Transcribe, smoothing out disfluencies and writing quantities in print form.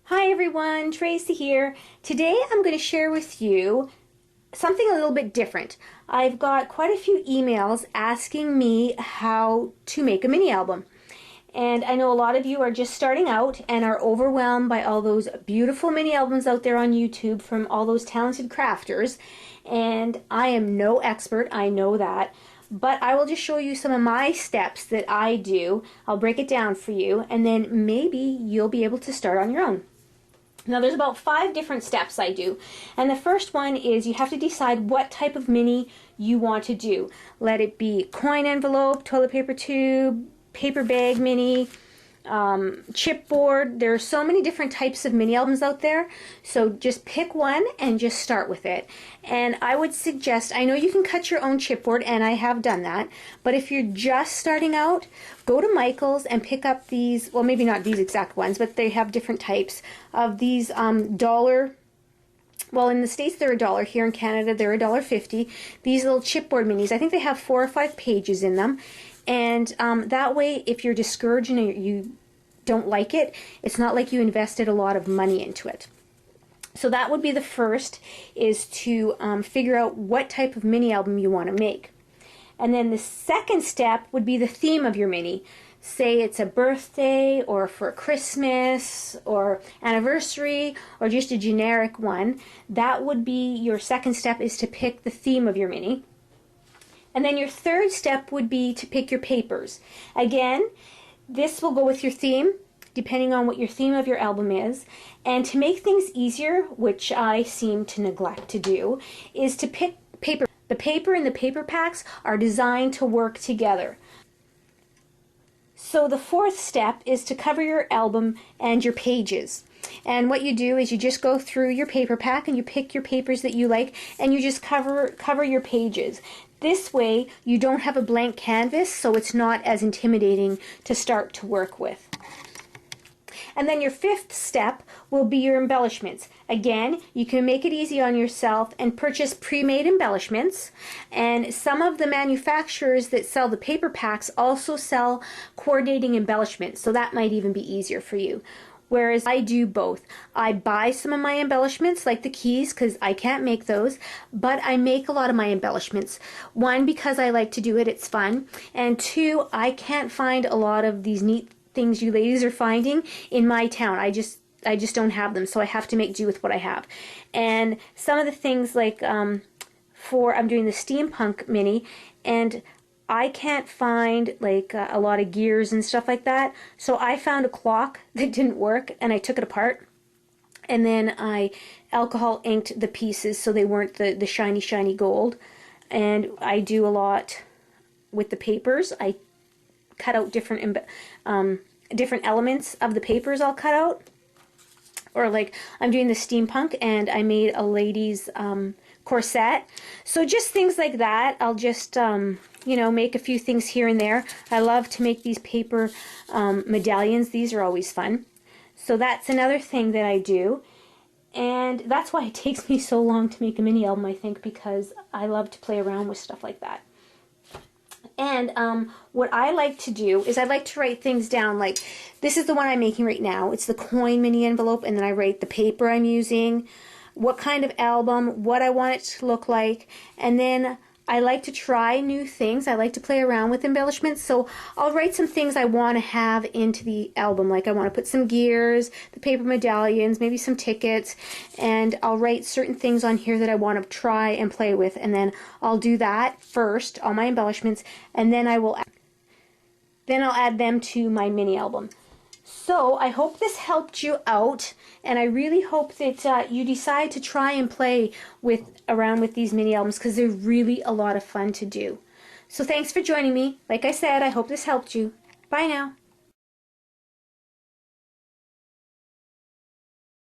Hi everyone, Tracy here. Today I'm going to share with you something a little bit different. I've got quite a few emails asking me how to make a mini album. And I know a lot of you are just starting out and are overwhelmed by all those beautiful mini albums out there on YouTube from all those talented crafters. And I am no expert, I know that. But I will just show you some of my steps that I do. I'll break it down for you, and then maybe you'll be able to start on your own. Now there's about 5 different steps I do, and the first one is you have to decide what type of mini you want to do. Let it be coin envelope, toilet paper tube, paper bag mini, chipboard. There are so many different types of mini albums out there, so just pick one and just start with it. And I would suggest, I know you can cut your own chipboard, and I have done that, but if you're just starting out, go to Michael's and pick up these, well, maybe not these exact ones, but they have different types of these dollar. Well, in the States they're $1. Here in Canada they're $1.50. These little chipboard minis, I think they have 4 or 5 pages in them. And that way, if you're discouraged and you don't like it, it's not like you invested a lot of money into it. So that would be the first, is to figure out what type of mini album you want to make. And then the second step would be the theme of your mini. Say it's a birthday, or for Christmas, or anniversary, or just a generic one. That would be your second step, is to pick the theme of your mini. And then your third step would be to pick your papers. Again, this will go with your theme, depending on what your theme of your album is. And to make things easier, which I seem to neglect to do, is to pick paper. The paper and the paper packs are designed to work together. So the fourth step is to cover your album and your pages. And what you do is you just go through your paper pack and you pick your papers that you like, and you just cover your pages. This way you don't have a blank canvas, so it's not as intimidating to start to work with. And then your fifth step will be your embellishments. Again, you can make it easy on yourself and purchase pre-made embellishments. And some of the manufacturers that sell the paper packs also sell coordinating embellishments, so that might even be easier for you. Whereas I do both. I buy some of my embellishments, like the keys, because I can't make those, but I make a lot of my embellishments. 1, because I like to do it, it's fun, and 2, I can't find a lot of these neat things you ladies are finding in my town. I just don't have them, so I have to make do with what I have. And some of the things, like I'm doing the steampunk mini, and I can't find like a lot of gears and stuff like that, so I found a clock that didn't work, and I took it apart, and then I alcohol inked the pieces so they weren't the shiny gold. And I do a lot with the papers. I cut out different elements of the papers I'll cut out. Or like I'm doing the steampunk, and I made a lady's corset. So just things like that. I'll just you know, make a few things here and there. I love to make these paper medallions. These are always fun. So that's another thing that I do. And that's why it takes me so long to make a mini album, I think, because I love to play around with stuff like that. And what I like to do is I like to write things down. Like, this is the one I'm making right now. It's the coin mini envelope, and then I write the paper I'm using, what kind of album, what I want it to look like, and then I like to try new things. I like to play around with embellishments, so I'll write some things I want to have into the album. Like I want to put some gears, the paper medallions, maybe some tickets, and I'll write certain things on here that I want to try and play with, and then I'll do that first, all my embellishments, and then I'll add them to my mini album. So I hope this helped you out, and I really hope that you decide to try and play around with these mini albums, because they're really a lot of fun to do. So thanks for joining me. Like I said, I hope this helped you. Bye now.